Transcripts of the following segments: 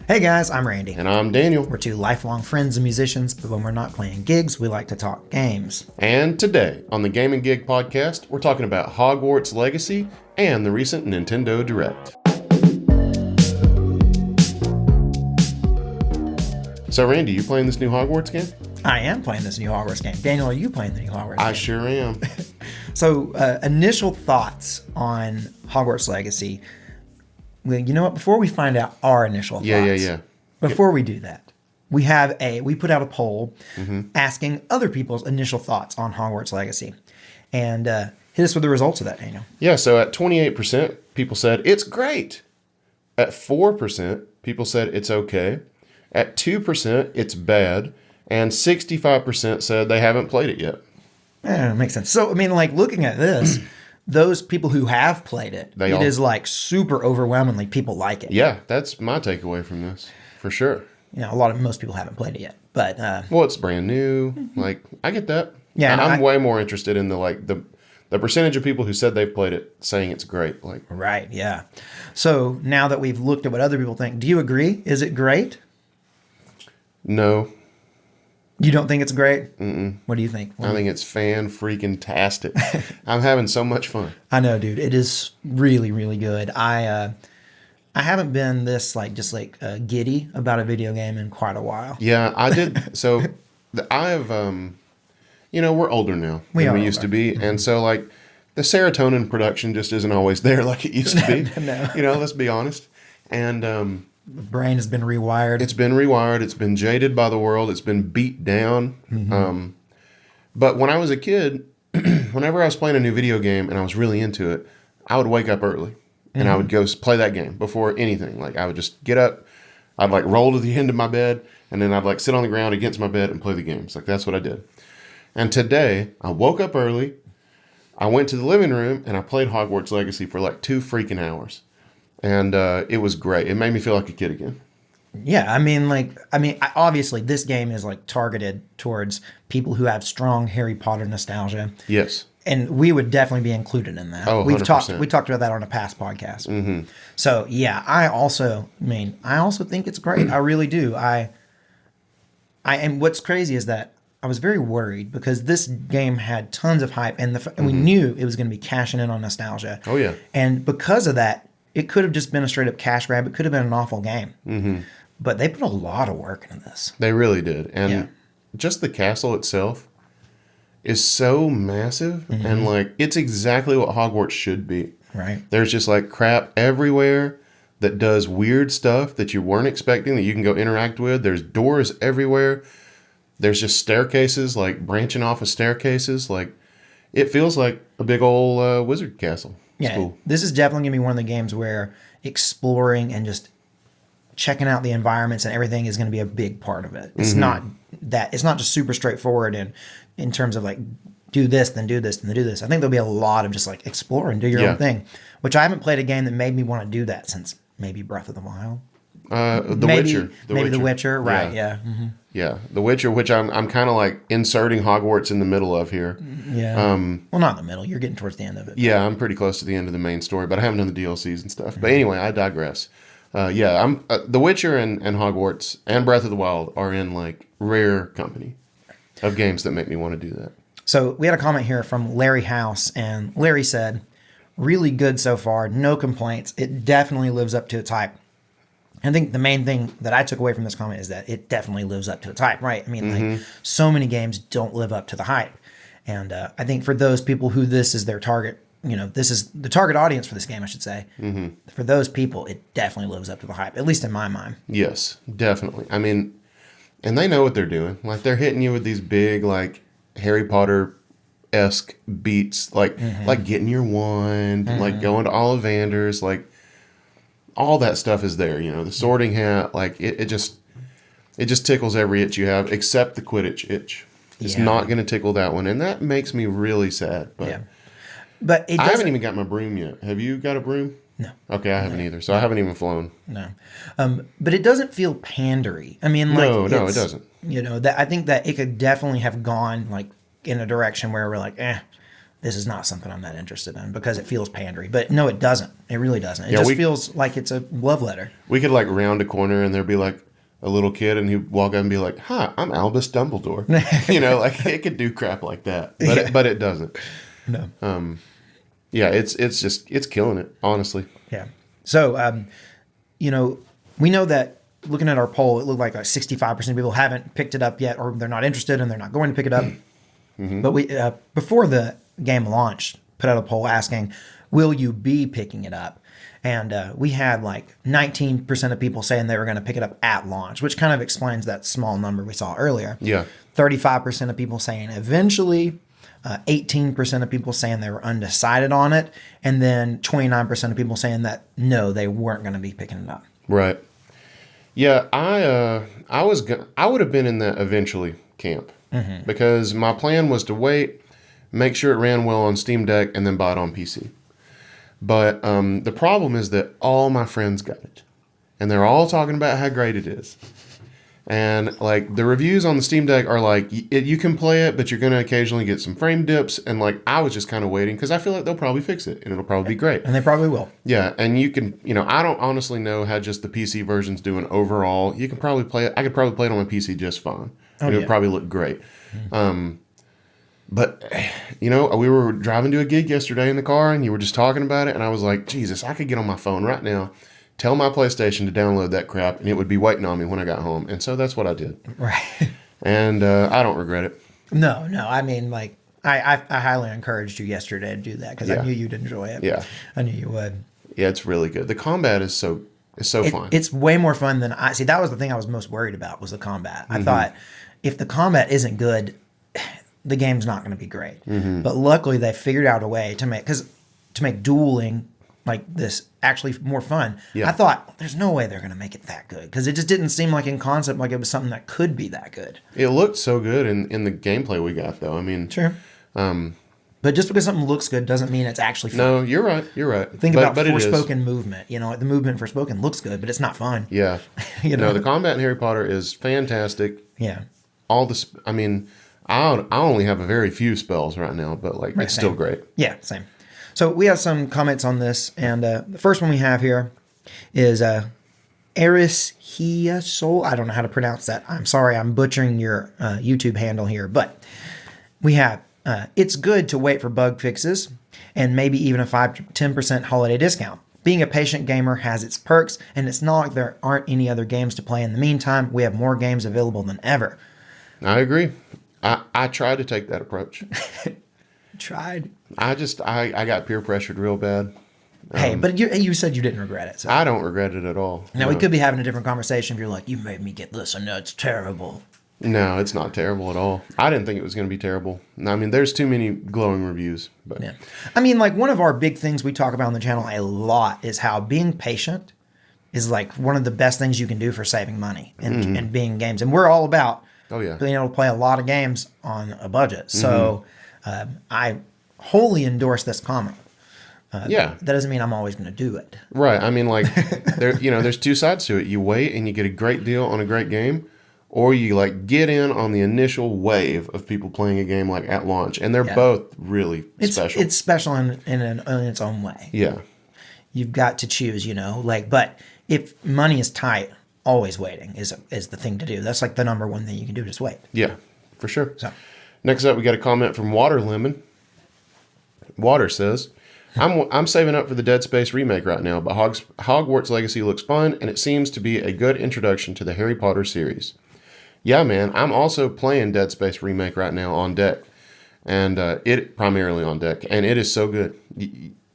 Hey guys, I'm Randy. And I'm Daniel. We're two lifelong friends and musicians, but when we're not playing gigs, we like to talk games. And today, on the Game and Gig podcast, we're talking about Hogwarts Legacy and the recent Nintendo Direct. So Randy, you playing this new Hogwarts game? I am playing this new Hogwarts game. Daniel, are you playing the new Hogwarts game? I sure am. So, initial thoughts on Hogwarts Legacy. Well, you know what? Before we find out our initial thoughts, before we do that, we put out a poll asking other people's initial thoughts on Hogwarts Legacy, and hit us with the results of that, Daniel. Yeah, so at 28%, people said it's great. At 4%, people said it's okay. At 2%, it's bad. And 65% said they haven't played it yet. Yeah, it makes sense. So, I mean, like, looking at this, those people who have played it, is like super overwhelmingly people like it. Yeah, that's my takeaway from this, for sure. You know, most people haven't played it yet, but well, it's brand new. Like, I get that. Yeah, and I'm way more interested in the percentage of people who said they've played it saying it's great. Like, right, yeah. So now that we've looked at what other people think, do you agree? Is it great? No. You don't think it's great? Mm-mm. What do you think? I think it's fan-freaking-tastic. I'm having so much fun. I know, dude. It is really, really good. I haven't been this giddy about a video game in quite a while. Yeah, I did. So I have, we're older now than we used to be. Mm-hmm. And so like the serotonin production just isn't always there like it used to be. No. Let's be honest. And the brain has been rewired. It's been rewired. It's been jaded by the world. It's been beat down. Mm-hmm. But when I was a kid, whenever I was playing a new video game and I was really into it, I would wake up early and I would go play that game before anything. Like I would just get up, I'd like roll to the end of my bed, and then I'd like sit on the ground against my bed and play the games. Like that's what I did. And today I woke up early, I went to the living room and I played Hogwarts Legacy for like 2 freaking hours. And it was great. It made me feel like a kid again. Yeah, obviously this game is like targeted towards people who have strong Harry Potter nostalgia. Yes. And we would definitely be included in that. Oh, 100%. We talked about that on a past podcast. Mm-hmm. So yeah, I also think it's great. I really do. And what's crazy is that I was very worried because this game had tons of hype and we knew it was going to be cashing in on nostalgia. Oh yeah. And because of that, it could have just been a straight up cash grab. It could have been an awful game. Mm-hmm. But they put a lot of work into this. They really did. And just the castle itself is so massive. Mm-hmm. And like, it's exactly what Hogwarts should be. Right. There's just like crap everywhere that does weird stuff that you weren't expecting that you can go interact with. There's doors everywhere. There's just staircases, like branching off of staircases. Like, it feels like a big old wizard castle. Yeah, cool. This is definitely going to be one of the games where exploring and just checking out the environments and everything is going to be a big part of it. It's not just super straightforward in terms of like do this, then do this, then do this. I think there'll be a lot of just like explore and do your own thing, which I haven't played a game that made me want to do that since maybe Breath of the Wild. Witcher. The Witcher, right, yeah. Mm-hmm. Yeah, The Witcher, which I'm kind of like inserting Hogwarts in the middle of here. Yeah. Well, not in the middle. You're getting towards the end of it. Yeah, I'm pretty close to the end of the main story, but I haven't done the DLCs and stuff. But anyway, I digress. I'm The Witcher and Hogwarts and Breath of the Wild are in like rare company of games that make me want to do that. So we had a comment here from Larry House, and Larry said, really good so far, no complaints. It definitely lives up to its hype. I think the main thing that I took away from this comment is that it definitely lives up to its hype, right? I mean, like so many games don't live up to the hype. And I think for those people who this is their target, this is the target audience for this game, I should say. Mm-hmm. For those people, it definitely lives up to the hype, at least in my mind. Yes, definitely. I mean, and they know what they're doing. Like they're hitting you with these big, like Harry Potter-esque beats, like getting your wand, like going to Ollivanders, like all that stuff is there, the sorting hat, like it just tickles every itch you have, except the Quidditch itch. It's not going to tickle that one, and that makes me really sad. But, but I haven't even got my broom yet. Have you got a broom? No. Okay, I haven't either, so I haven't even flown. No. But it doesn't feel pandery. I mean, like... No, it doesn't. I think that it could definitely have gone, like, in a direction where we're like, this is not something I'm that interested in because it feels pandery. But no, it doesn't. It really doesn't. It Yeah, just feels like it's a love letter. We could like round a corner and there'd be like a little kid and he'd walk up and be like, "Hi, I'm Albus Dumbledore." Like it could do crap like that, but it doesn't. No. Yeah, it's killing it, honestly. Yeah. So, we know that looking at our poll, it looked like 65% of people haven't picked it up yet, or they're not interested and they're not going to pick it up. But we, before the game launched, put out a poll asking, will you be picking it up? And we had like 19% of people saying they were going to pick it up at launch, which kind of explains that small number we saw earlier. Yeah. 35% of people saying eventually, 18% of people saying they were undecided on it, and then 29% of people saying that no, they weren't going to be picking it up. Right. Yeah, I would have been in the eventually camp because my plan was to wait, make sure it ran well on Steam Deck, and then buy it on PC. But the problem is that all my friends got it, and they're all talking about how great it is. And like the reviews on the Steam Deck are like, you can play it, but you're going to occasionally get some frame dips. And like, I was just kind of waiting because I feel like they'll probably fix it and it'll probably be great. And they probably will. Yeah. And you can, I don't honestly know how just the PC version's doing overall. You can probably play it. I could probably play it on my PC just fine. And it would probably look great. But, we were driving to a gig yesterday in the car and you were just talking about it. And I was like, Jesus, I could get on my phone right now, tell my PlayStation to download that crap, and it would be waiting on me when I got home. And so that's what I did. Right. And I don't regret it. No. I mean, like, I highly encouraged you yesterday to do that because I knew you'd enjoy it. Yeah. I knew you would. Yeah, it's really good. The combat is so fun. It's way more fun than see. That was the thing I was most worried about was the combat. I thought if the combat isn't good, the game's not going to be great. But luckily, they figured out a way to make dueling like this actually more fun. Yeah. I thought there's no way they're going to make it that good because it just didn't seem like in concept like it was something that could be that good. It looked so good in the gameplay we got, though. I mean, sure. But just because something looks good doesn't mean it's actually fun. No, you're right. Think about Forspoken movement. The movement for Forspoken looks good, but it's not fun. Yeah. No, the combat in Harry Potter is fantastic. Yeah. I mean, I only have a very few spells right now, but like it's still great. Yeah, same. So we have some comments on this, and the first one we have here is Eris Hiasol. I don't know how to pronounce that. I'm sorry, I'm butchering your YouTube handle here, but we have it's good to wait for bug fixes and maybe even a 5-10% holiday discount. Being a patient gamer has its perks, and it's not like there aren't any other games to play in the meantime. We have more games available than ever. I agree. I tried to take that approach. Tried. I got peer pressured real bad. Hey, but you said you didn't regret it. So. I don't regret it at all. Now, we could be having a different conversation if you're like, you made me get this, and it's terrible. No, it's not terrible at all. I didn't think it was going to be terrible. I mean, there's too many glowing reviews. But yeah. I mean, like, one of our big things we talk about on the channel a lot is how being patient is, like, one of the best things you can do for saving money and being games. And we're all about being able to play a lot of games on a budget. So I wholly endorse this comment. That doesn't mean I'm always going to do it. Right. I mean, like, there's two sides to it. You wait and you get a great deal on a great game, or you like get in on the initial wave of people playing a game like at launch, and they're both really special. It's special in its own way. Yeah. You've got to choose, but if money is tight, always waiting is the thing to do. That's like the number one thing you can do, just wait. Yeah, for sure. So. Next up, we got a comment from Water Lemon. Water says, I'm saving up for the Dead Space remake right now, but Hogwarts Legacy looks fun, and it seems to be a good introduction to the Harry Potter series. Yeah, man, I'm also playing Dead Space remake right now on deck, and it primarily on deck, and it is so good.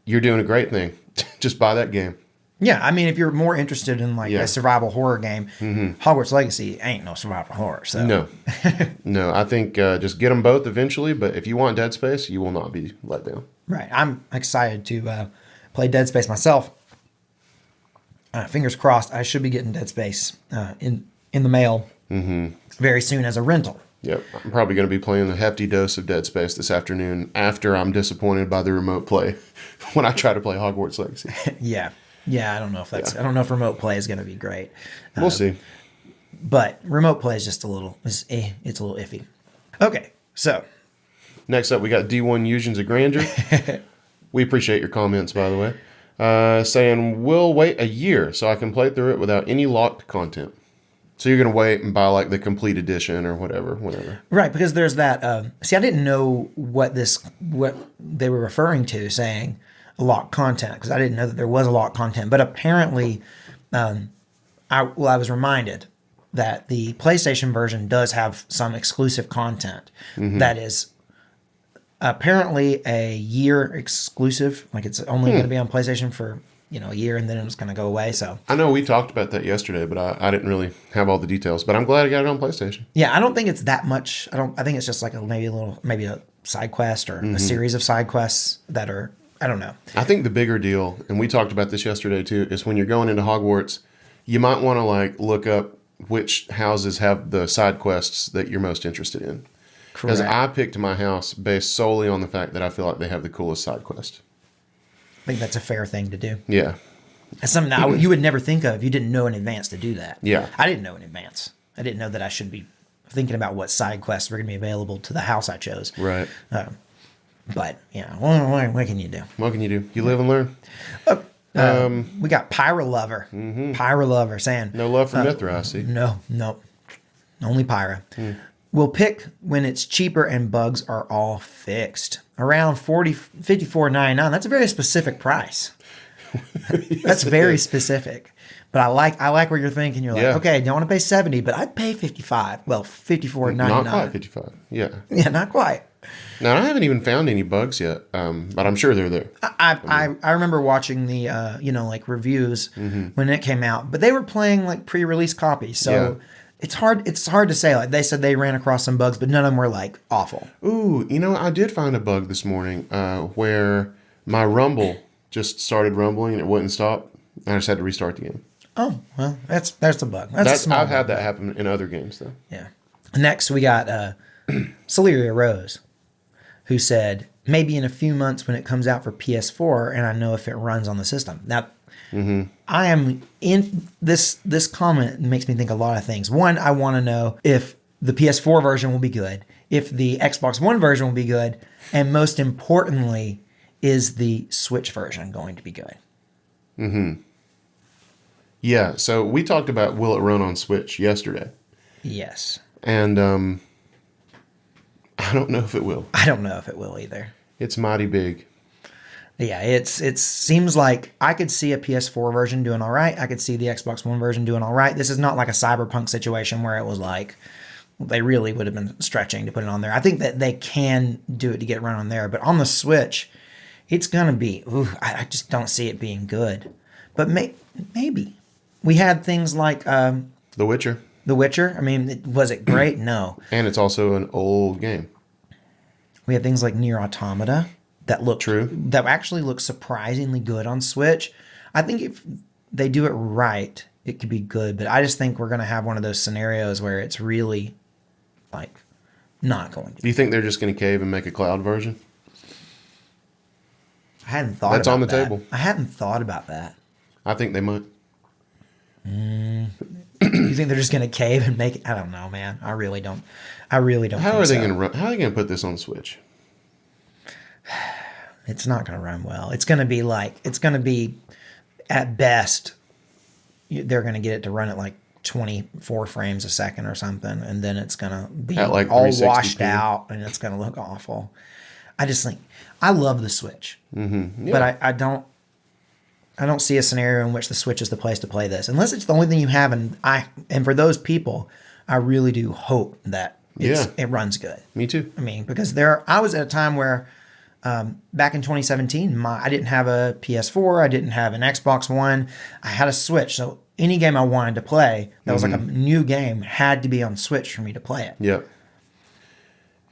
You're doing a great thing. Just buy that game. Yeah, I mean, if you're more interested in a survival horror game, Hogwarts Legacy ain't no survival horror. So no, I think just get them both eventually. But if you want Dead Space, you will not be let down. Right, I'm excited to play Dead Space myself. Fingers crossed, I should be getting Dead Space in the mail very soon as a rental. Yep, I'm probably going to be playing a hefty dose of Dead Space this afternoon after I'm disappointed by the remote play when I try to play Hogwarts Legacy. Yeah, I don't know if I don't know if remote play is going to be great. We'll see. But remote play is just it's a little iffy. Okay, so Next up, we got D1 Usions of Grandeur. We appreciate your comments, by the way. Saying, we'll wait a year so I can play through it without any locked content. So you're going to wait and buy like the complete edition or whatever. Right, because there's that. See, I didn't know what they were referring to saying locked content, because I didn't know that there was a locked content. But apparently, I was reminded that the PlayStation version does have some exclusive content that is apparently a year exclusive. Like it's only going to be on PlayStation for a year, and then it's going to go away. So I know we talked about that yesterday, but I didn't really have all the details. But I'm glad I got it on PlayStation. Yeah, I don't think it's that much. I think it's just like maybe a side quest or a series of side quests that are. I don't know. I think the bigger deal, and we talked about this yesterday too, is when you're going into Hogwarts, you might want to like look up which houses have the side quests that you're most interested in. Because I picked my house based solely on the fact that I feel like they have the coolest side quest. I think that's a fair thing to do. Yeah. It's something you would never think of. You didn't know in advance to do that. Yeah. I didn't know in advance. I didn't know that I should be thinking about what side quests were going to be available to the house I chose. Right. But, what can you do? What can you do? You live and learn. We got Pyra Lover. Pyra Lover saying... No love for Mithra, I see. No. Only Pyra. We'll pick when it's cheaper and bugs are all fixed. Around $54.99. That's a very specific price. That's very specific. But I like where you're thinking. You're like, okay, don't want to pay $70, but I'd pay $55. Well, $54.99. Not quite $55. Yeah. Yeah, not quite. Now, I haven't even found any bugs yet, but I'm sure they're there. I remember watching the like reviews when it came out, but they were playing like pre-release copies, so it's hard to say. Like they said they ran across some bugs, but none of them were like awful. Ooh, I did find a bug this morning where my Rumble just started rumbling and it wouldn't stop, and I just had to restart the game. Oh well, that's a bug. That's a small I've had bug. that happen in other games though. Yeah. Next we got Celeria Rose, who said, maybe in a few months when it comes out for PS4 and I know if it runs on the system. Now, I am in this comment makes me think a lot of things. One, I want to know if the PS4 version will be good, if the Xbox One version will be good, and most importantly, is the Switch version going to be good? Yeah, so we talked about will it run on Switch yesterday. Yes. And I don't know if it will. I don't know if it will either. It's mighty big. Yeah, it seems like I could see a PS4 version doing all right. I could see the Xbox One version doing all right. This is not like a Cyberpunk situation where it was like they really would have been stretching to put it on there. I think that they can do it to get it run on there, but on the Switch, it's gonna be. I just don't see it being good. But maybe we had things like The Witcher. The Witcher. I mean, was it great? No. And it's also an old game. We had things like Nier Automata that look True. That actually look surprisingly good on Switch. I think if they do it right, it could be good. But I just think we're going to have one of those scenarios where it's really like not going to. Do you think they're just going to cave and make a cloud version? I hadn't thought. That's about on the that. table. I hadn't thought about that. I think they might. You think they're just going to cave and make it? I don't know, man. I really don't. How are they going to run? How are they going to put this on Switch? It's not going to run well. It's going to be at best, they're going to get it to run at like 24 frames a second or something. And then it's going to be at like all 360p. washed out and it's going to look awful. I just think, I love the Switch, but I don't see a scenario in which the Switch is the place to play this, unless it's the only thing you have. And for those people, I really do hope that it runs good. Me too. I mean, because I was at a time where back in 2017, I didn't have a PS4, I didn't have an Xbox One, I had a Switch. So any game I wanted to play that was like a new game had to be on Switch for me to play it. Yep.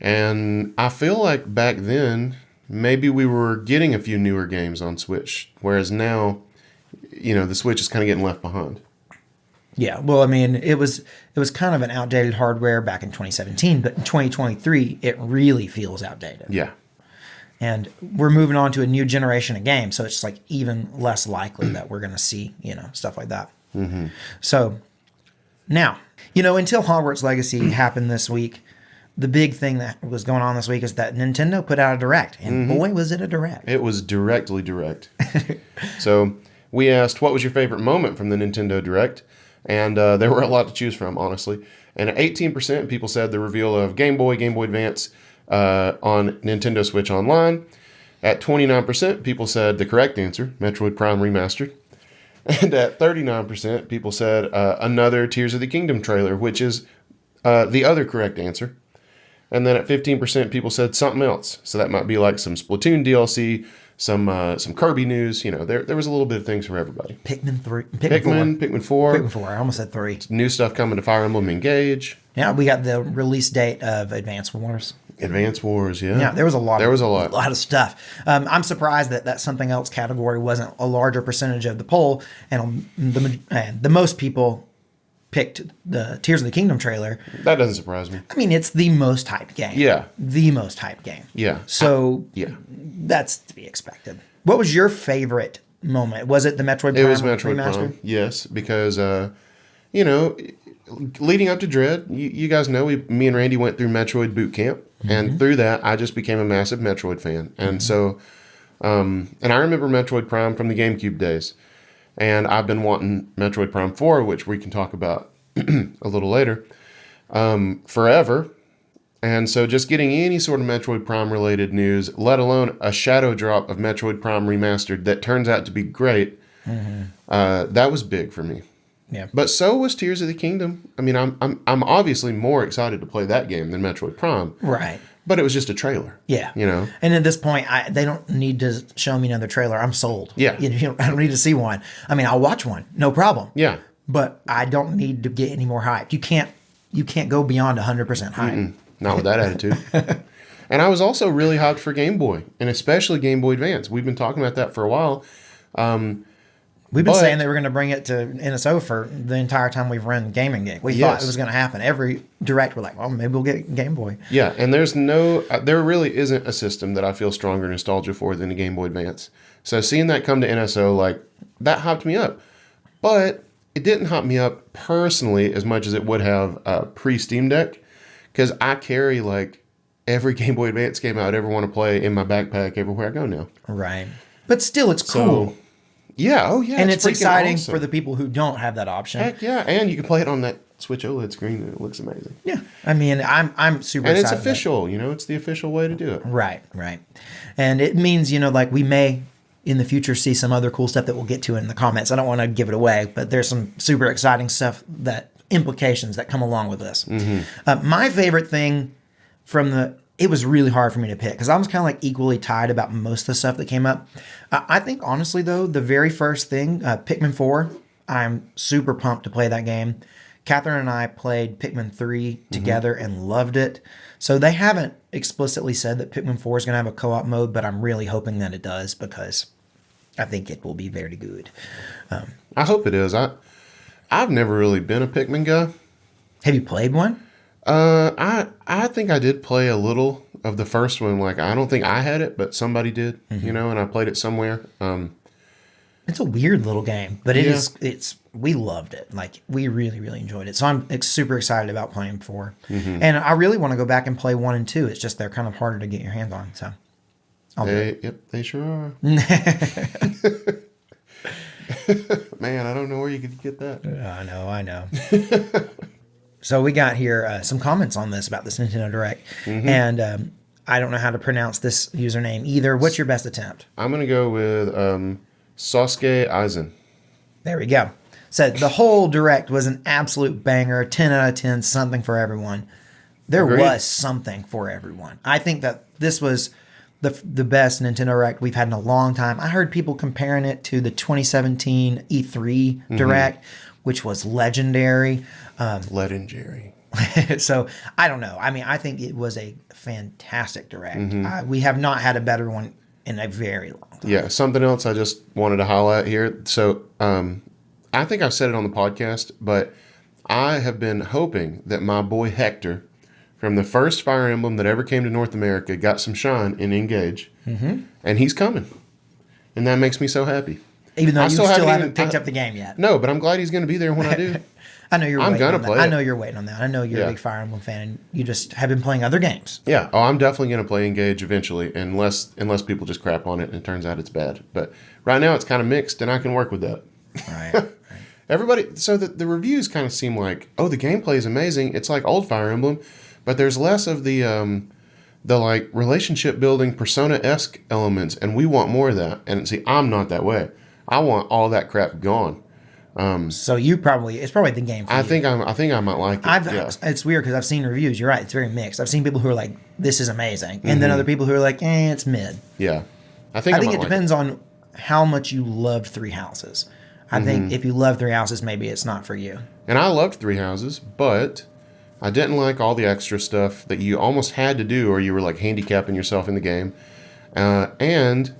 And I feel like back then, maybe we were getting a few newer games on Switch, whereas now, the Switch is kind of getting left behind. Yeah, well, I mean, it was kind of an outdated hardware back in 2017, but in 2023, it really feels outdated. Yeah. And we're moving on to a new generation of games, so it's like even less likely that we're going to see, stuff like that. So now, until Hogwarts Legacy happened this week, the big thing that was going on this week is that Nintendo put out a Direct, and boy, was it a Direct. It was directly direct. So we asked, what was your favorite moment from the Nintendo Direct? And there were a lot to choose from, honestly. And at 18%, people said the reveal of Game Boy Advance on Nintendo Switch Online. At 29%, people said the correct answer, Metroid Prime Remastered. And at 39%, people said another Tears of the Kingdom trailer, which is the other correct answer. And then at 15%, people said something else. So that might be like some Splatoon DLC, some Kirby news. You know, there was a little bit of things for everybody. Pikmin 4. Pikmin 4. Pikmin 4. I almost said 3. New stuff coming to Fire Emblem Engage. Yeah, we got the release date of Advance Wars. Advance Wars, yeah. Yeah, there was a lot. There was a lot. A lot of stuff. I'm surprised that something else category wasn't a larger percentage of the poll, and the most people picked the Tears of the Kingdom trailer. That doesn't surprise me. I mean, it's the most hyped game. Yeah. The most hyped game. Yeah. So yeah, that's to be expected. What was your favorite moment? Was it the Metroid Prime? It was Metroid Remastered? Prime, yes, because, you know, leading up to Dread, you guys know, me and Randy went through Metroid Boot Camp, and through that, I just became a massive Metroid fan. And so, and I remember Metroid Prime from the GameCube days. And I've been wanting Metroid Prime 4, which we can talk about a little later, forever. And so just getting any sort of Metroid Prime related news, let alone a shadow drop of Metroid Prime Remastered that turns out to be great, that was big for me. Yeah. But so was Tears of the Kingdom. I mean, I'm obviously more excited to play that game than Metroid Prime. Right. But it was just a trailer. Yeah. You know? And at this point, they don't need to show me another trailer. I'm sold. Yeah. I don't need to see one. I mean, I'll watch one. No problem. Yeah. But I don't need to get any more hyped. You can't go beyond 100% hype. Not with that attitude. And I was also really hyped for Game Boy, and especially Game Boy Advance. We've been talking about that for a while. We've been saying that we're going to bring it to NSO for the entire time we've run Gaming Game. We thought it was going to happen. Every Direct, we're like, well, maybe we'll get Game Boy. Yeah, and there really isn't a system that I feel stronger nostalgia for than the Game Boy Advance. So seeing that come to NSO, like, that hyped me up. But it didn't hype me up personally as much as it would have pre-Steam Deck, because I carry, like, every Game Boy Advance game I would ever want to play in my backpack everywhere I go now. Right. But still, it's cool. Yeah, oh yeah. And it's exciting awesome for the people who don't have that option. Heck yeah, and you can play it on that Switch OLED screen, and it looks amazing. Yeah. I mean, I'm super excited. And it's official, you know, it's the official way to do it. Right. And it means, like, we may in the future see some other cool stuff that we'll get to in the comments. I don't want to give it away, but there's some super exciting stuff, that implications that come along with this. My favorite thing it was really hard for me to pick because I was kind of like equally tied about most of the stuff that came up. I think, honestly, though, the very first thing, Pikmin 4, I'm super pumped to play that game. Catherine and I played Pikmin 3 together and loved it. So they haven't explicitly said that Pikmin 4 is going to have a co-op mode, but I'm really hoping that it does because I think it will be very good. I hope it is. I've never really been a Pikmin guy. Have you played one? I think I did play a little of the first one. Like, I don't think I had it, but somebody did, and I played it somewhere. It's a weird little game, but we loved it. Like, we really, really enjoyed it. So I'm super excited about playing 4. And I really want to go back and play 1 and 2. It's just they're kind of harder to get your hands on. So they sure are. Man, I don't know where you could get that. I know. So we got here some comments on this about this Nintendo Direct. And I don't know how to pronounce this username either. What's your best attempt? I'm going to go with Sasuke Eisen. There we go. Said the whole Direct was an absolute banger. 10 out of 10, something for everyone. There was something for everyone. I think that this was the best Nintendo Direct we've had in a long time. I heard people comparing it to the 2017 E3 Direct, which was legendary. Legendary. So, I don't know. I mean, I think it was a fantastic Direct. We have not had a better one in a very long time. Yeah, something else I just wanted to highlight here. So, I think I've said it on the podcast, but I have been hoping that my boy Hector, from the first Fire Emblem that ever came to North America, got some shine in Engage. And he's coming. And that makes me so happy. Even though you still haven't picked up the game yet. No, but I'm glad he's going to be there when I do. I know you're I'm waiting gonna on that. play I it. know you're waiting on that. I know you're Yeah. a big Fire Emblem fan, and you just have been playing other games. Yeah. Oh, I'm definitely going to play Engage eventually, unless people just crap on it and it turns out it's bad. But right now it's kind of mixed, and I can work with that. Right. Everybody, so the reviews kind of seem like, oh, the gameplay is amazing. It's like old Fire Emblem, but there's less of the like relationship building Persona-esque elements, and we want more of that. And see, I'm not that way. I want all that crap gone. So it's probably the game for I you. think I might like it. Yeah. It's weird because I've seen reviews. You're right. It's very mixed. I've seen people who are like, "This is amazing," and then other people who are like, "It's mid." Yeah. I think I think might it like depends on how much you loved Three Houses. I think if you love Three Houses, maybe it's not for you. And I loved Three Houses, but I didn't like all the extra stuff that you almost had to do, or you were like handicapping yourself in the game. And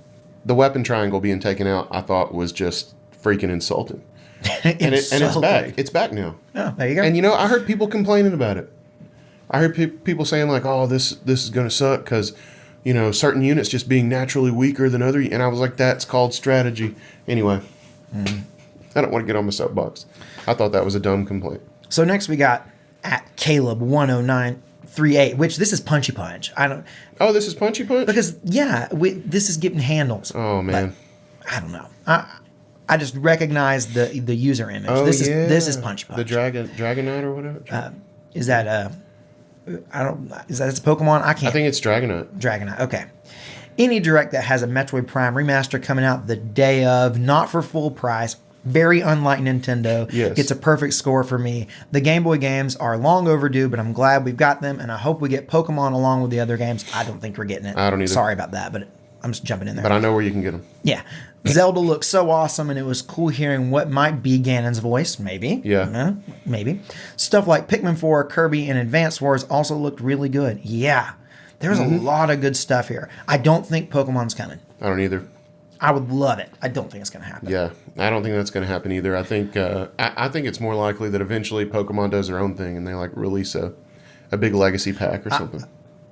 the weapon triangle being taken out, I thought was just freaking insulting. And it's back. It's back now. Oh, there you go. And you know, I heard people complaining about it. I heard people saying like, "Oh, this is going to suck because, you know, certain units just being naturally weaker than other." And I was like, "That's called strategy." Anyway, I don't want to get on my soapbox. I thought that was a dumb complaint. So next we got at Caleb 10938, which this is Punchy Punch. I don't Oh, this is Punchy Punch? because this is getting handles. Oh man. But I don't know. I just recognize the user image. Oh, this yeah. is Punchy Punch. The Dragonite or whatever. Is that it's a Pokemon? I can't. I think it's Dragonite. Dragonite. Okay. Any direct that has a Metroid Prime remaster coming out the day of, not for full price, very unlike Nintendo, Yes. gets a perfect score for me. The Game Boy games are long overdue, but I'm glad we've got them, and I hope we get Pokemon along with the other games. I don't think we're getting it. I don't either. Sorry about that, but I'm just jumping in there. But I know where you can get them. Yeah. Zelda looks so awesome, and it was cool hearing what might be Ganon's voice. Maybe. Yeah. Maybe. Stuff like Pikmin 4, Kirby, and Advance Wars also looked really good. Yeah. There's a lot of good stuff here. I don't think Pokemon's coming. I don't either. I would love it. I don't think it's going to happen. Yeah, I don't think that's going to happen either. I think I think it's more likely that eventually Pokemon does their own thing and they like release a big legacy pack or something.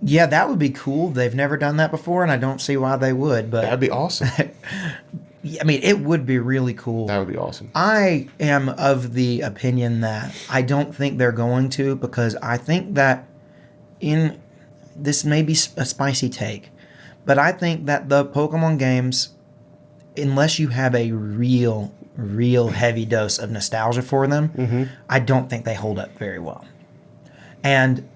Yeah, that would be cool. They've never done that before, and I don't see why they would. But That'd be awesome. I mean, it would be really cool. That would be awesome. I am of the opinion that I don't think they're going to, because I think that this may be a spicy take, but I think that the Pokemon games, unless you have a real heavy dose of nostalgia for them, I don't think they hold up very well. And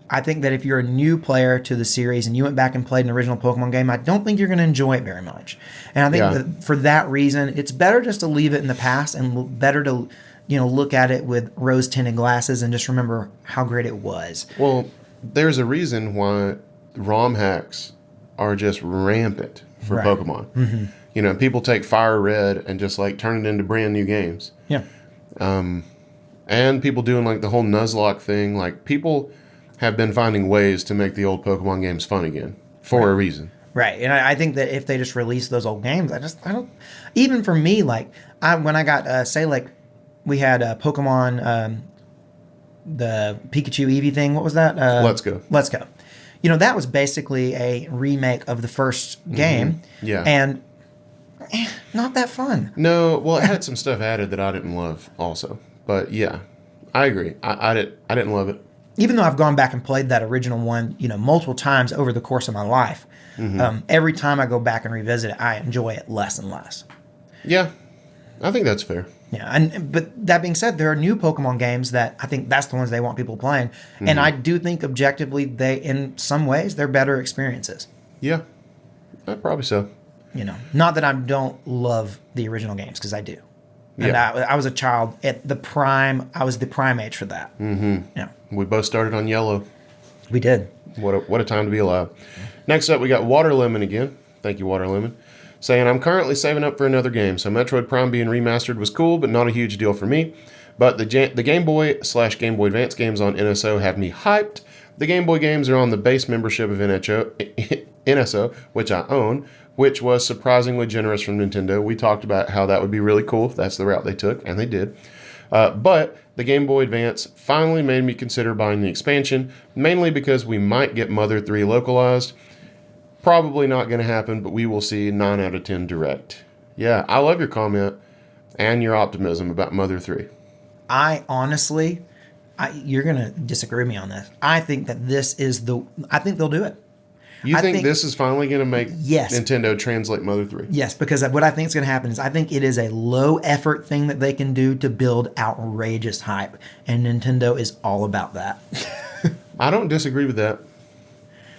I think that if you're a new player to the series and you went back and played an original Pokemon game, I don't think you're going to enjoy it very much. And I think that for that reason, it's better just to leave it in the past, and better to, look at it with rose-tinted glasses and just remember how great it was. Well, there's a reason why ROM hacks are just rampant for Right. Pokemon. People take Fire Red and just like turn it into brand new games. Yeah. And people doing like the whole Nuzlocke thing. Like, people have been finding ways to make the old Pokemon games fun again for a reason. Right. And I think that if they just release those old games, I don't, even for me, like, when I got, say, like, we had Pokemon, the Pikachu Eevee thing, what was that? Let's Go. Let's Go. That was basically a remake of the first game. Yeah. And not that fun. No, well, it had some stuff added that I didn't love also. But yeah, I agree. I didn't love it. Even though I've gone back and played that original one, multiple times over the course of my life, every time I go back and revisit it, I enjoy it less and less. Yeah, I think that's fair. Yeah, but that being said, there are new Pokemon games that I think that's the ones they want people playing, and I do think objectively in some ways, they're better experiences. Yeah, probably so. Not that I don't love the original games, because I do. And Yeah. I was a child at the prime. I was the prime age for that. Mm-hmm. Yeah, We both started on yellow. we did. What a time to be alive. Next up, we got Water Lemon again. Thank you, Water Lemon. Saying, I'm currently saving up for another game, so Metroid Prime being remastered was cool, but not a huge deal for me. But the Game Boy/Game Boy Advance games on NSO have me hyped. The Game Boy games are on the base membership of NSO, which I own, which was surprisingly generous from Nintendo. We talked about how that would be really cool if that's the route they took, and they did. But the Game Boy Advance finally made me consider buying the expansion, mainly because we might get Mother 3 localized. Probably not going to happen, but we will see. 9 out of 10 direct. Yeah, I love your comment and your optimism about Mother 3. I honestly, you're gonna disagree with me on this. I think that I think they'll do it. You I think think this is finally going to make Yes. Nintendo translate Mother 3? Yes, because what I think is going to happen is I think it is a low effort thing that they can do to build outrageous hype, and Nintendo is all about that. I don't disagree with that.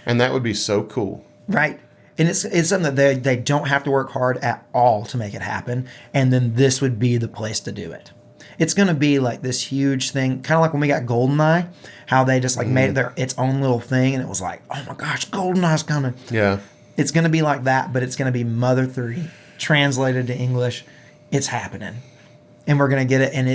And that would be so cool. Right? And it's something that they don't have to work hard at all to make it happen, and then this would be the place to do it. It's going to be like this huge thing, kind of like when we got GoldenEye, how they just like made it its own little thing, and it was like, oh my gosh, GoldenEye's coming. Yeah. It's going to be like that, but it's going to be Mother 3 translated to English. It's happening. And we're going to get it. And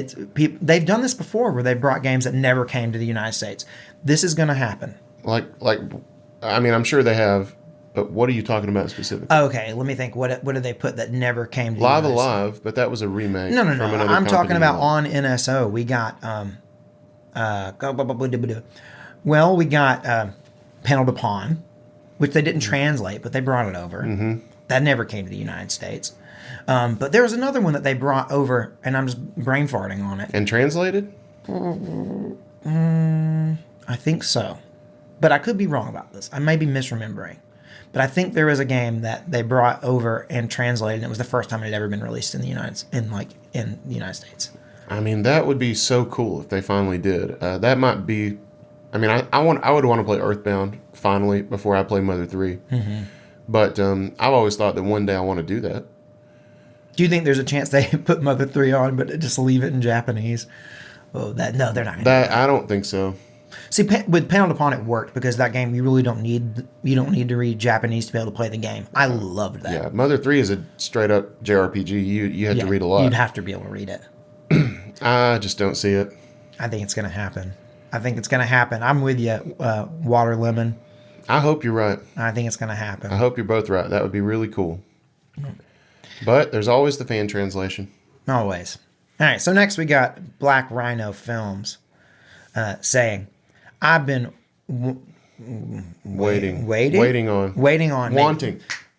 they've done this before where they brought games that never came to the United States. This is going to happen. I mean, I'm sure they have, but what are you talking about specifically? Okay, let me think. What did they put that never came to the Live United States? Alive, but that was a remake. No. From another I'm talking company. about on NSO. We got, we got Panel to Pawn, which they didn't translate, but they brought it over. Mm-hmm. That never came to the United States. But there was another one that they brought over, and I'm just brain farting on it. And translated? I think so. But I could be wrong about this. I may be misremembering. But I think there was a game that they brought over and translated, and it was the first time it had ever been released in the United States. I mean, that would be so cool if they finally did. That might be. I mean, I would want to play Earthbound finally before I play Mother 3. Mm-hmm. But I've always thought that one day I want to do that. Do you think there's a chance they put Mother 3 on, but just leave it in Japanese? Oh, no, they're not going to do that. I don't think so. See, with Panel to Pawn, it worked because that game you really don't need to read Japanese to be able to play the game. I loved that. Yeah, Mother 3 is a straight up JRPG. You had to read a lot. You'd have to be able to read it. I just don't see it. I think it's going to happen. I'm with you, Water Lemon. I hope you're right. I think it's going to happen. I hope you're both right. That would be really cool. But there's always the fan translation. Always. All right, so next we got Black Rhino Films saying, I've been waiting on.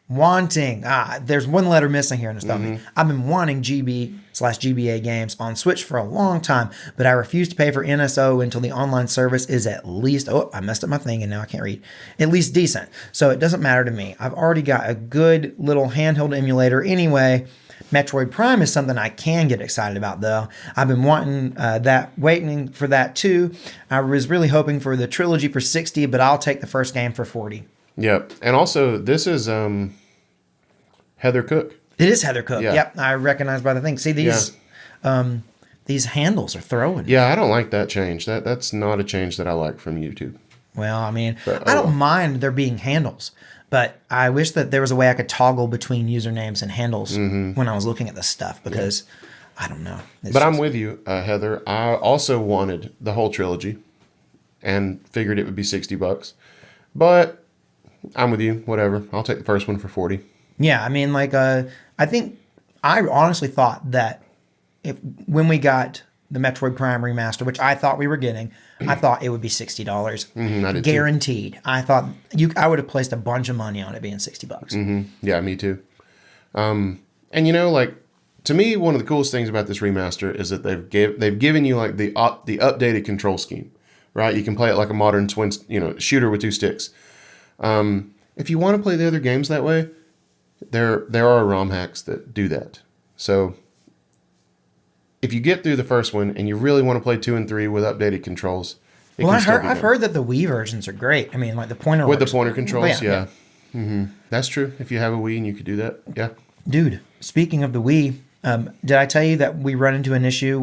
Wanting. There's one letter missing here in the stomach. Mm-hmm. I've been wanting GB/GBA games on Switch for a long time, but I refuse to pay for NSO until the online service is at least, I messed up my thing and now I can't read, at least decent. So it doesn't matter to me. I've already got a good little handheld emulator anyway. Metroid Prime is something I can get excited about, though. I've been waiting for that too. I was really hoping for the trilogy for $60, but I'll take the first game for $40. Yep. And also, this is Heather Cook. It is Heather Cook. Yeah. Yep. I recognize by the thing. See, these handles are throwing. Yeah, I don't like that change. That's not a change that I like from YouTube. Well, I mean, I don't mind there being handles. But I wish that there was a way I could toggle between usernames and handles when I was looking at this stuff because I don't know. I'm with you, Heather. I also wanted the whole trilogy and figured it would be $60. But I'm with you. Whatever. I'll take the first one for $40. Yeah, I mean, I think I honestly thought that when we got the Metroid Prime remaster, which I thought we were getting, I thought it would be $60, I did guaranteed. Too. I thought I would have placed a bunch of money on it being $60. Mm-hmm. Yeah, me too. And to me, one of the coolest things about this remaster is that they've given you like the updated control scheme, right? You can play it like a modern twin, shooter with two sticks. If you want to play the other games that way, there are ROM hacks that do that. So if you get through the first one and you really want to play 2 and 3 with updated controls, I've heard that the Wii versions are great. I mean, like the pointer with the pointer controls, yeah. Mm-hmm. That's true. If you have a Wii and you could do that, yeah. Dude, speaking of the Wii, did I tell you that we run into an issue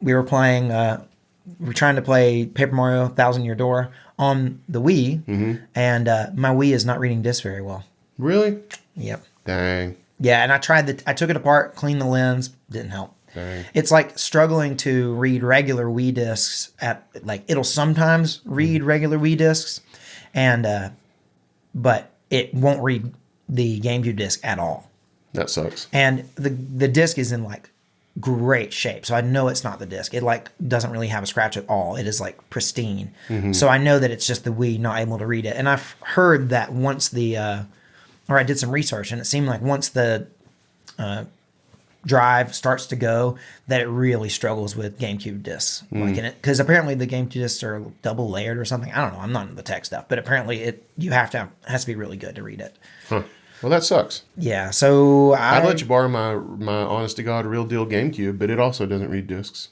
we're trying to play Paper Mario Thousand Year Door on the Wii, and my Wii is not reading discs very well. Really? Yep. Dang. Yeah, and I took it apart, cleaned the lens, didn't help. Dang. It's like struggling to read regular Wii discs it'll sometimes read regular Wii discs, and but it won't read the GameCube disc at all. That sucks. And the disc is in great shape, so I know it's not the disc. It doesn't really have a scratch at all. It is pristine. Mm-hmm. So I know that it's just the Wii not able to read it. And I've heard that once I did some research, and it seemed like once the drive starts to go, that it really struggles with GameCube discs. Like in it, because apparently the GameCube discs are double layered or something. I don't know. I'm not in the tech stuff, but apparently it has to be really good to read it. Huh. Well, that sucks. Yeah. So I'd let you borrow my honest to God real deal GameCube, but it also doesn't read discs.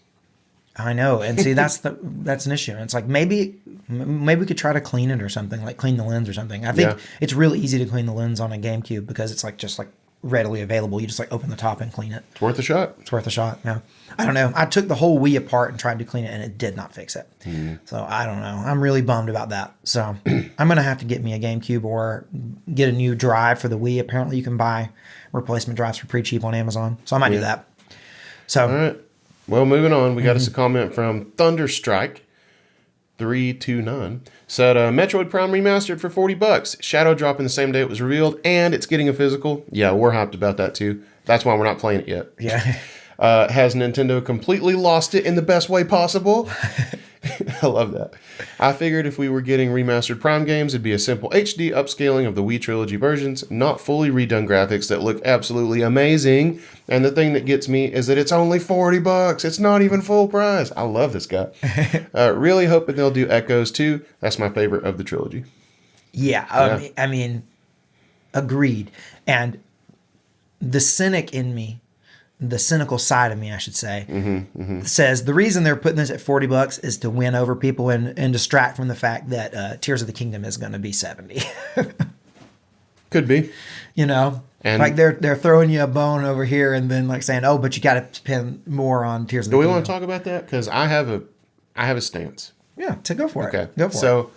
I know, and see that's an issue. And it's like maybe we could try to clean it or something, like clean the lens or something. I think it's really easy to clean the lens on a GameCube because it's like just like readily available. You just like open the top and clean it. It's worth a shot. It's worth a shot. Yeah. I don't know. I took the whole Wii apart and tried to clean it, and it did not fix it. So I don't know. I'm really bummed about that. So I'm gonna have to get me a GameCube or get a new drive for the Wii. Apparently, you can buy replacement drives for pretty cheap on Amazon. So I might do that. So. All right. Well, moving on, we got us a comment from Thunderstrike329. Said, Metroid Prime remastered for $40. Shadow dropping the same day it was revealed, and it's getting a physical. Yeah, we're hyped about that too. That's why we're not playing it yet. Yeah. Has Nintendo completely lost it in the best way possible? I love that. I figured if we were getting remastered Prime games, it'd be a simple HD upscaling of the Wii Trilogy versions, not fully redone graphics that look absolutely amazing. And the thing that gets me is that it's only $40. It's not even full price. I love this guy. Really hoping they'll do Echoes too. That's my favorite of the trilogy. Yeah. I mean, agreed. And the cynic in me, the cynical side of me, I should say, says the reason they're putting this at $40 is to win over people and distract from the fact that Tears of the Kingdom is going to be $70. Could be. You know, and like they're throwing you a bone over here and then like saying, oh, but you got to spend more on Tears of the Kingdom. Do we want to talk about that? Because I have a stance. Yeah, to go for it. Go for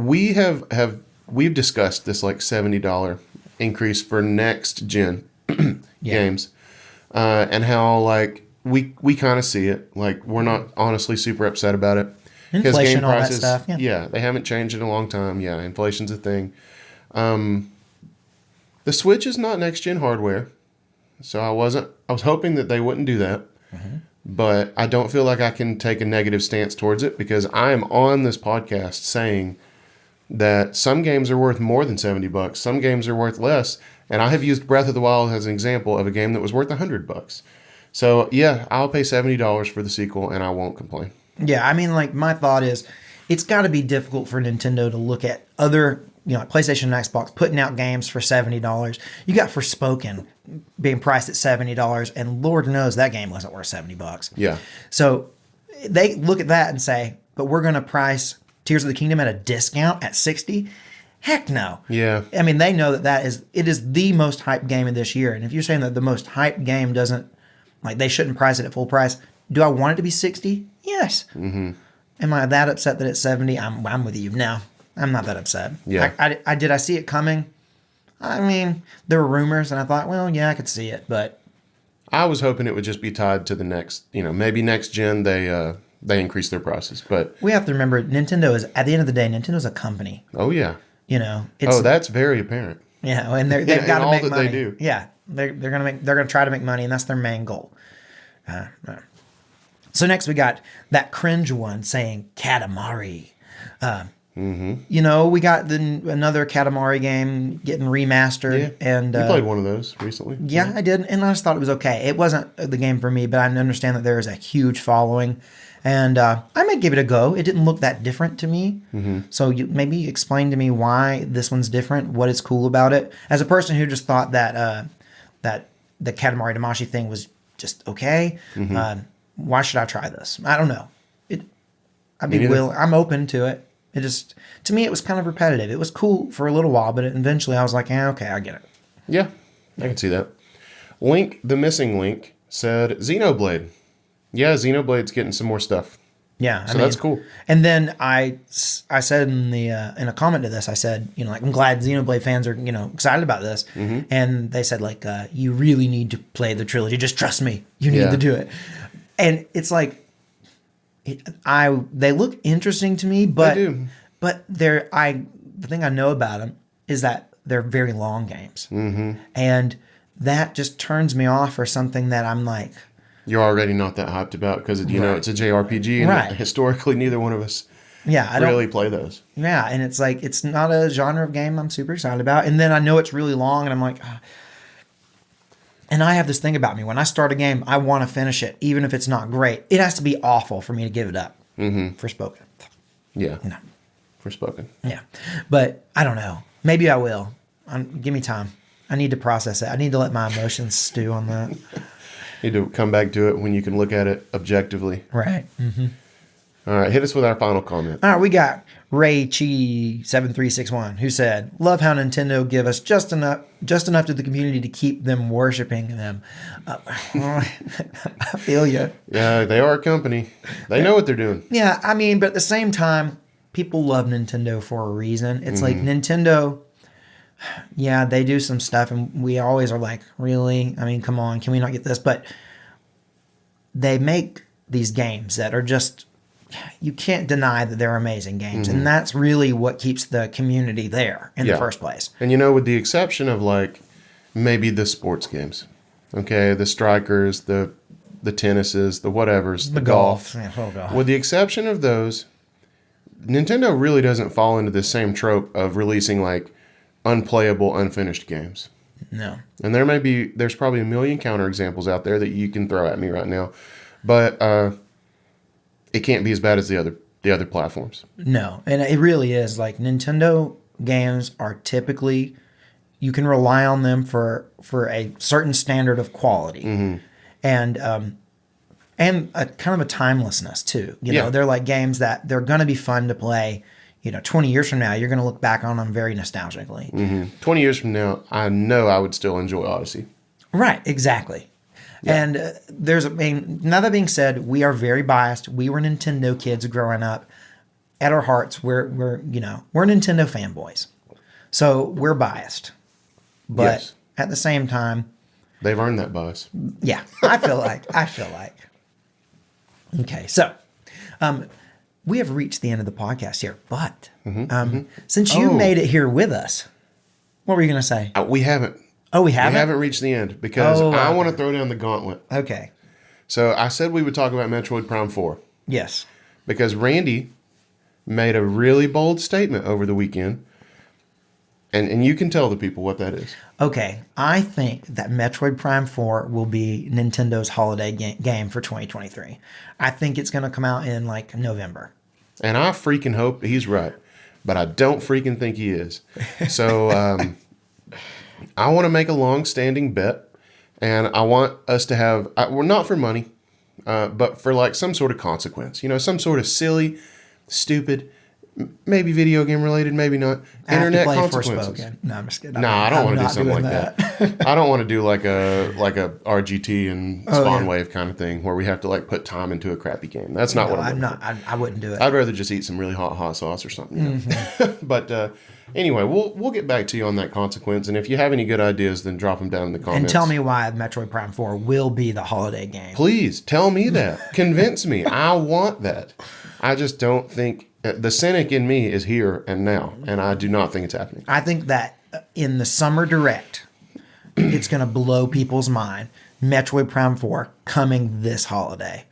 it. We've discussed this like $70 increase for next gen games, and how like we kind of see it. Like we're not honestly super upset about it because inflation, all that stuff. Yeah, they haven't changed in a long time. Yeah, inflation's a thing. The Switch is not next gen hardware, so I was hoping that they wouldn't do that. But I don't feel like I can take a negative stance towards it because I am on this podcast saying that some games are worth more than $70. Some games are worth less. And I have used Breath of the Wild as an example of a game that was worth $100. So yeah, I'll pay $70 for the sequel and I won't complain. Yeah, I mean, like my thought is it's got to be difficult for Nintendo to look at other, like PlayStation and Xbox putting out games for $70. You got Forspoken being priced at $70, and Lord knows that game wasn't worth $70. Yeah. So they look at that and say, but we're going to price Tears of the Kingdom at a discount at $60? Heck no. Yeah. I mean, they know it is the most hyped game of this year. And if you're saying that the most hyped game doesn't, like they shouldn't price it at full price, do I want it to be $60? Yes. Am I that upset that it's $70? I'm with you. No, I'm not that upset. Yeah. I see it coming. I mean, there were rumors and I thought, well, yeah, I could see it, but I was hoping it would just be tied to the next, maybe next gen they increase their prices, but we have to remember Nintendo is, at the end of the day, Nintendo's a company. Oh yeah. That's very apparent. Yeah, and they've got to make money. They do. Yeah, they're gonna try to make money, and that's their main goal. So next we got that cringe one saying Katamari. We got another Katamari game getting remastered, and you played one of those recently. Yeah, I did, and I just thought it was okay. It wasn't the game for me, but I understand that there is a huge following. And I might give it a go. It didn't look that different to me. So you maybe explain to me why this one's different, what is cool about it. As a person who just thought that that the Katamari Damacy thing was just okay, why should I try this? I don't know. I'm open to it. It just, to me, it was kind of repetitive. It was cool for a little while, but eventually I was like, okay, I get it. Yeah, I can see that. Link, the missing Link, said Xenoblade. Yeah, Xenoblade's getting some more stuff. Yeah, so that's cool. And then I said in a comment to this, I said, I'm glad Xenoblade fans are excited about this. And they said like, you really need to play the trilogy. Just trust me, you need to do it. And it's like, they look interesting to me, but they do. But the thing I know about them is that they're very long games, and that just turns me off for something that I'm like. You're already not that hyped about because it's a JRPG, and historically neither one of us really play those. Yeah, and it's like it's not a genre of game I'm super excited about, and then I know it's really long, and I'm like, And I have this thing about me. When I start a game, I want to finish it, even if it's not great. It has to be awful for me to give it up. For Spoken. Yeah. No. For Spoken. Yeah. But I don't know. Maybe I will. Give me time. I need to process it. I need to let my emotions stew on that. Need to come back to it when you can look at it objectively. Right. All right, hit us with our final comment. All right, we got Ray Chi 7361 who said, "Love how Nintendo give us just enough to the community to keep them worshiping them." I feel you. Yeah, they are a company. They know what they're doing. Yeah, I mean, but at the same time, people love Nintendo for a reason. It's like Nintendo. Yeah, they do some stuff, and we always are like, really? I mean, come on, can we not get this? But they make these games that are just, you can't deny that they're amazing games. And that's really what keeps the community there in the first place. And with the exception of like maybe the sports games, okay, the strikers, the tennises, the whatevers, the golf. Yeah, oh God. With the exception of those, Nintendo really doesn't fall into the same trope of releasing like unplayable, unfinished games. No. And there's probably a million counterexamples out there that you can throw at me right now, but it can't be as bad as the other platforms. No, and it really is. Like, Nintendo games are typically, you can rely on them for a certain standard of quality, and a kind of a timelessness too. You know, they're like games that they're going to be fun to play. 20 years from now, you're going to look back on them very nostalgically. 20 years from now, I know I would still enjoy Odyssey. Right, exactly. Yeah. And now that being said, we are very biased. We were Nintendo kids growing up. At our hearts, we're Nintendo fanboys, so we're biased. But at the same time, they've earned that bias. Yeah, I feel like. Okay, so we have reached the end of the podcast here, but since you made it here with us, what were you going to say? We haven't. Oh, we haven't? We haven't reached the end because I want to throw down the gauntlet. Okay. So I said we would talk about Metroid Prime 4. Yes. Because Randy made a really bold statement over the weekend, and you can tell the people what that is. Okay. I think that Metroid Prime 4 will be Nintendo's holiday game for 2023. I think it's going to come out in like November. And I freaking hope he's right, but I don't freaking think he is. So I want to make a long-standing bet, and I want us to have, we're not for money, but for like some sort of consequence, some sort of silly, stupid, maybe video game related, maybe not, internet consequences. No, I'm just kidding. No, I don't want to do something like that. I don't want to do like a RGT and Spawn Wave kind of thing where we have to like put time into a crappy game. That's not what I'm not. I wouldn't do it. I'd rather just eat some really hot sauce or something. But anyway, we'll get back to you on that consequence. And if you have any good ideas, then drop them down in the comments. And tell me why Metroid Prime 4 will be the holiday game. Please tell me that. Convince me. I want that. I just don't think. The cynic in me is here and now, and I do not think it's happening. I think that in the Summer Direct, it's going to blow people's mind. Metroid Prime 4 coming this holiday.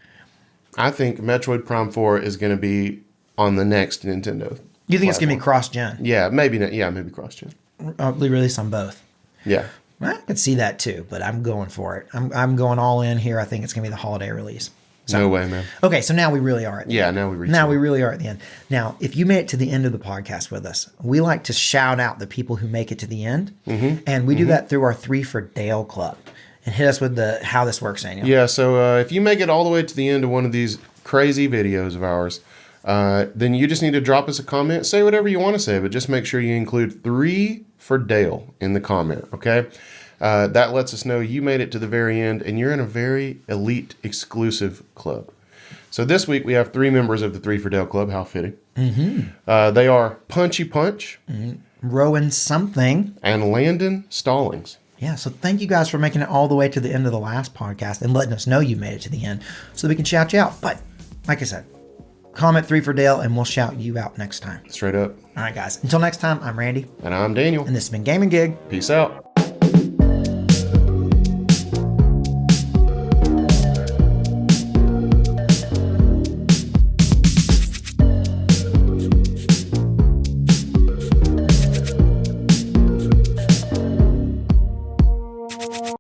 I think Metroid Prime 4 is going to be on the next Nintendo. You think it's going to be cross-gen? Yeah, maybe not. Yeah, maybe cross-gen. Release on both. Yeah. I could see that too, but I'm going for it. I'm going all in here. I think it's going to be the holiday release. So, no way, man. Okay, so now we really are at the end. Now we really are at the end. Now, if you made it to the end of the podcast with us, we like to shout out the people who make it to the end. And we do that through our 3 for Dale Club. And hit us with how this works, Daniel. Yeah, so if you make it all the way to the end of one of these crazy videos of ours, then you just need to drop us a comment. Say whatever you want to say, but just make sure you include 3 for Dale in the comment, okay? That lets us know you made it to the very end and you're in a very elite, exclusive club. So this week we have 3 members of the 3 for Dale Club. How fitting. They are Punchy Punch, Rowan Something, and Landon Stallings. Yeah, so thank you guys for making it all the way to the end of the last podcast and letting us know you made it to the end so that we can shout you out. But like I said, comment 3 for Dale and we'll shout you out next time. Straight up. All right, guys. Until next time, I'm Randy. And I'm Daniel. And this has been Game and Gig. Peace out.